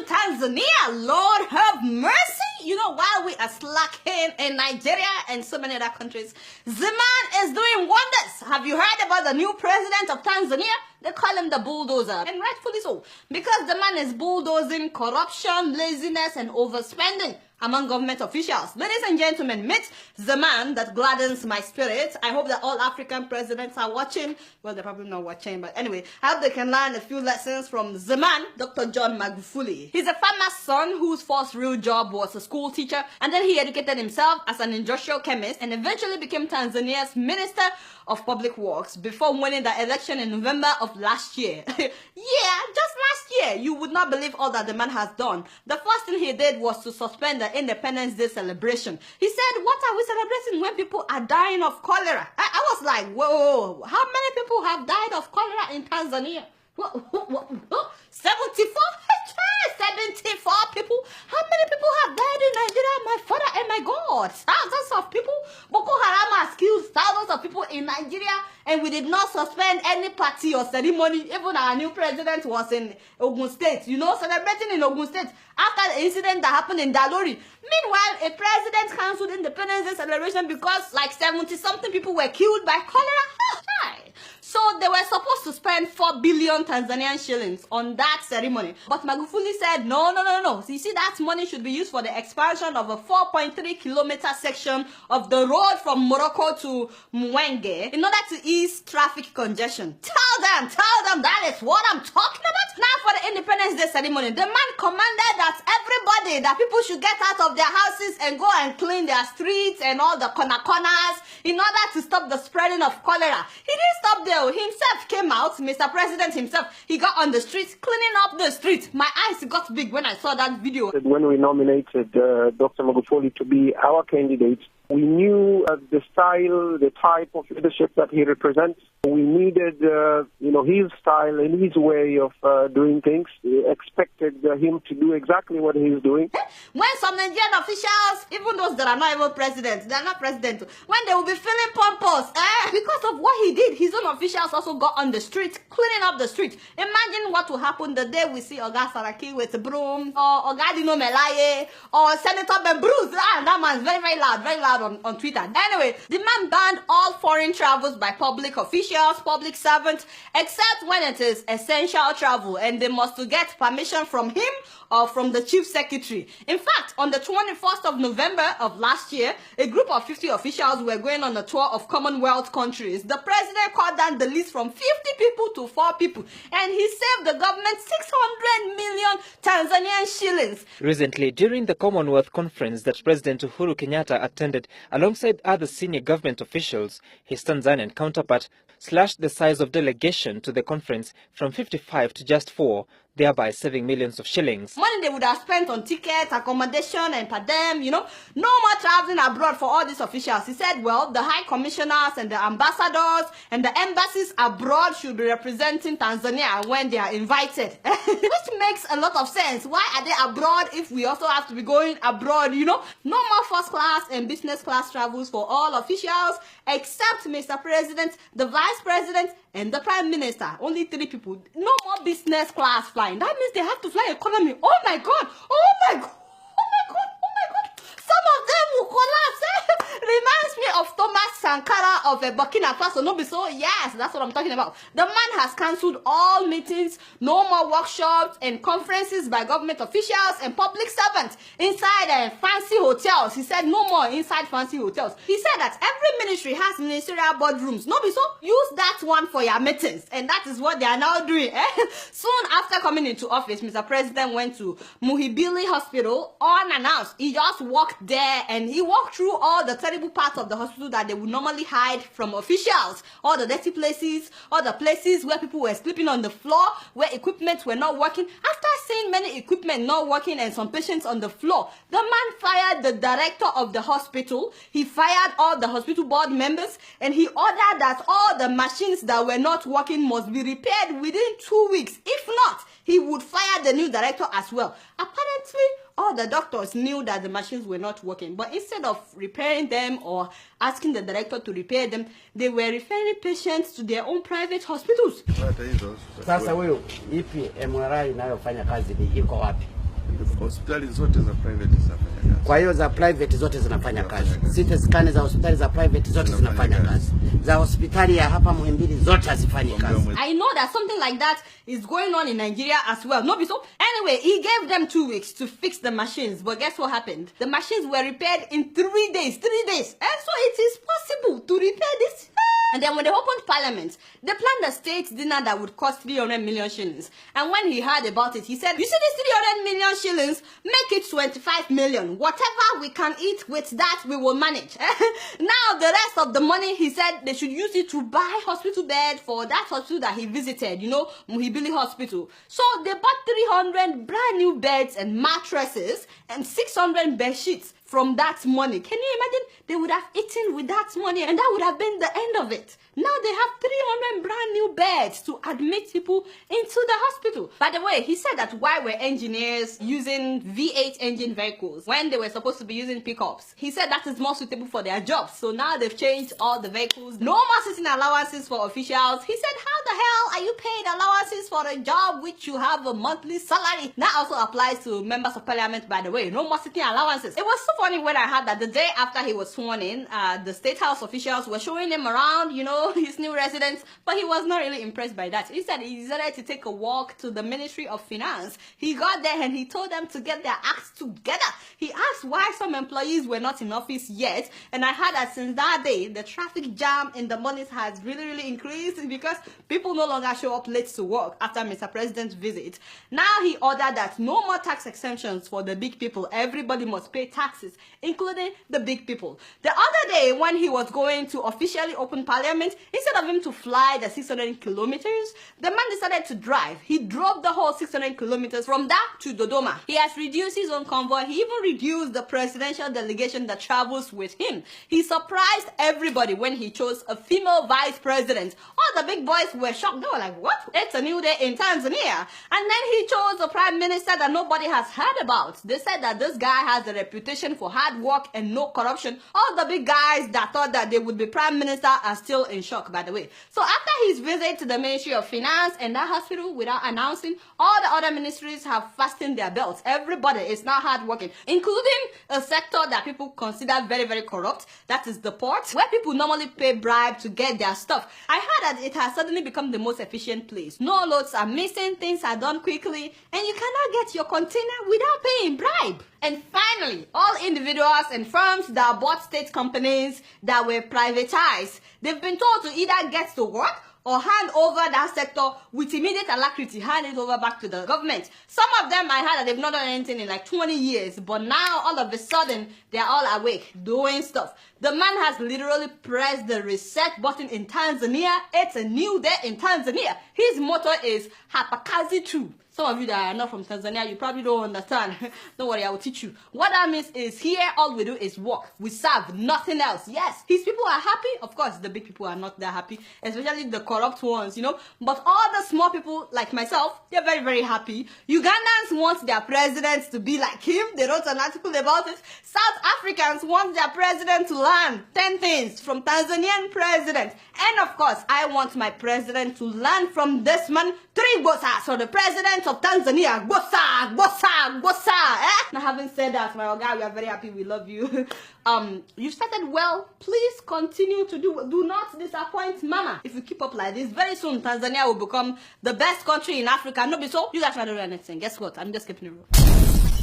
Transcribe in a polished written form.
Tanzania. Lord have mercy. You know, while we are slacking in Nigeria and so many other countries, the man is doing wonders. Have you heard about the new president of Tanzania? They call him the bulldozer, and rightfully so, because the man is bulldozing corruption, laziness, and overspending among government officials. Ladies and gentlemen, meet the man that gladdens my spirit. I hope that all African presidents are watching. Well, they're probably not watching, but anyway, I hope they can learn a few lessons from the man, Dr. John Magufuli. He's a farmer's son whose first real job was a school teacher, and then he educated himself as an industrial chemist and eventually became Tanzania's Minister of Public Works before winning the election in November of last year. Yeah, just last year. You would not believe all that the man has done. The first thing he did was to suspend the Independence Day celebration. He said, what are we celebrating when people are dying of cholera? I was like, whoa, how many people have died of cholera in Tanzania? 74? 74 people? How many people have died in Nigeria? My father and my God. Thousands of people. Boko Haram has killed thousands of people in Nigeria, and we did not suspend any party or ceremony. Even our new president was in Ogun State, you know, celebrating in Ogun State after the incident that happened in Dalori. Meanwhile, a president cancelled Independence Day celebration because like 70-something people were killed by cholera. So they were supposed to spend 4 billion Tanzanian shillings on that ceremony. But Magufuli said, no. So you see, that money should be used for the expansion of a 4.3-kilometer section of the road from Morocco to Mwenge in order to ease traffic congestion. Tell them that is what I'm talking about. Now for the Independence Day ceremony, the man commanded that people should get out of their houses and go and clean their streets and all the corners in order to stop the spreading of cholera. He didn't stop there. Himself came out, Mr. President himself. He got on the streets, cleaning up the streets. My eyes got big when I saw that video. When we nominated Dr. Magufuli to be our candidate, we knew the style, the type of leadership that he represents. We needed, his style and his way of doing things. We expected him to do exactly what he's doing. When some Nigerian officials, even those that are not even president, they are not president, when they will be feeling pompous, because of what he did, his own officials also got on the street, cleaning up the street. Imagine what will happen the day we see Oga Saraki with a broom, or Oga Dino Melaye, or Senator Bruce. That man's very loud on Twitter. Anyway, the man banned all foreign travels by public officials, public servants, except when it is essential travel, and they must get permission from him or from the chief secretary. In fact, on the 21st of November of last year, a group of 50 officials were going on a tour of Commonwealth countries. The president cut down the list from 50 people to 4 people, and he saved the government 600 million Tanzanian shillings. Recently, during the Commonwealth conference that President Uhuru Kenyatta attended alongside other senior government officials, his Tanzanian counterpart slashed the size of delegation to the conference from 55 to just 4, thereby saving millions of shillings. Money they would have spent on tickets, accommodation, and per diem, no more traveling abroad for all these officials. He said, well, the high commissioners and the ambassadors and the embassies abroad should be representing Tanzania when they are invited. Which makes a lot of sense. Why are they abroad if we also have to be going abroad, No more first class and business class travels for all officials, except Mr. President, the Vice President, and the Prime Minister. Only 3 people. No more business class flying. That means they have to fly economy. Oh my God. Some of them will collapse. Reminds me of Tomas Sankara of Burkina Faso. No be so? Yes, that's what I'm talking about. The man has cancelled all meetings, no more workshops and conferences by government officials and public servants inside fancy hotels. He said no more inside fancy hotels. He said that every ministry has ministerial boardrooms. No be so? Use that one for your meetings. And that is what they are now doing. Soon after coming into office, Mr. President went to Muhimbili Hospital unannounced. He just walked there and he walked through all the terrible parts of the hospital that they would normally hide from officials. All the dirty places, all the places where people were sleeping on the floor, where equipment were not working. After seeing many equipment not working and some patients on the floor, the man fired the director of the hospital. He fired all the hospital board members, and he ordered that all the machines that were not working must be repaired within 2 weeks. If not, he would fire the new director as well. Apparently, all the doctors knew that the machines were not working, but instead of repairing them or asking the director to repair them, they were referring patients to their own private hospitals. Sasa wewe ipi MRI inayofanya kazi ni iko wapi? Hospitali zote za private zinafanya kazi. Kwa hiyo za private zote zinafanya kazi. CT scan za hospitali za private zote zinafanya kazi. Za hospitali ya hapa Muhimbili zote hazifanyi kazi. I know that something like that is going on in Nigeria as well. No, so anyway, he gave them 2 weeks to fix the machines. But guess what happened? The machines were repaired in 3 days. 3 days. And so it is possible to repair this. And then when they opened parliament, they planned a state dinner that would cost 300 million shillings. And when he heard about it, he said, you see this 300 million shillings, make it 25 million. Whatever we can eat with that, we will manage. Now, the rest of the money, he said they should use it to buy hospital bed for that hospital that he visited, you know, Muhimbili Hospital. So they bought 300 brand new beds and mattresses and 600 bed sheets from that money. Can you imagine? They would have eaten with that money and that would have been the end of it. Now they have 300 brand new beds to admit people into the hospital. By the way, he said that why were engineers using V8 engine vehicles when they were supposed to be using pickups? He said that is more suitable for their jobs. So now they've changed all the vehicles. No more sitting allowances for officials. He said, how the hell are you paid allowances for a job which you have a monthly salary? That also applies to members of parliament, by the way. No more sitting allowances. It was so funny when I heard that the day after he was sworn in, the State House officials were showing him around, you know, his new residence, but he was not really impressed by that. He said he decided to take a walk to the Ministry of Finance. He got there and he told them to get their acts together. He asked why some employees were not in office yet, and I heard that since that day, the traffic jam in the mornings has really increased because people no longer show up late to work after Mr. President's visit. Now he ordered that no more tax exemptions for the big people. Everybody must pay taxes, including the big people. The other day, when he was going to officially open parliament, instead of him to fly the 600 kilometers, the man decided to drive. He drove the whole 600 kilometers from that to Dodoma. He has reduced his own convoy. He even reduced the presidential delegation that travels with him. He surprised everybody when he chose a female vice president. All the big boys were shocked. They were like, what? It's a new day in Tanzania. And then he chose a prime minister that nobody has heard about. They said that this guy has a reputation for hard work and no corruption. All the big guys that thought that they would be prime minister are still in shock, by the way. So after his visit to the Ministry of Finance and that hospital, without announcing, all the other ministries have fastened their belts. Everybody is now hardworking, including a sector that people consider very corrupt. That is the port, where people normally pay bribe to get their stuff. I heard that it has suddenly become the most efficient place. No loads are missing, things are done quickly, and you cannot get your container without paying bribe. And finally, all individuals and firms that bought state companies that were privatized, they've been told to either get to work or hand over that sector with immediate alacrity, hand it over back to the government. Some of them, I heard that they've not done anything in like 20 years, but now all of a sudden, they're all awake, doing stuff. The man has literally pressed the reset button in Tanzania. It's a new day in Tanzania. His motto is Hapakazi 2. Some of you that are not from Tanzania, you probably don't understand. Don't worry, I will teach you. What that means is here, all we do is work. We serve, nothing else. Yes, his people are happy. Of course, the big people are not that happy, especially the corrupt ones, you know. But all the small people, like myself, they're very happy. Ugandans want their president to be like him. They wrote an article about it. South Africans want their president to learn 10 things from Tanzanian president. And of course, I want my president to learn from this man 3 bossas. So the president of Tanzania, bossa. Now, having said that, my guy, we are very happy. We love you. You started well. Please continue to do not disappoint mama. If you keep up like this, very soon Tanzania will become the best country in Africa. No, be so you guys not doing anything. Guess what? I'm just keeping it real.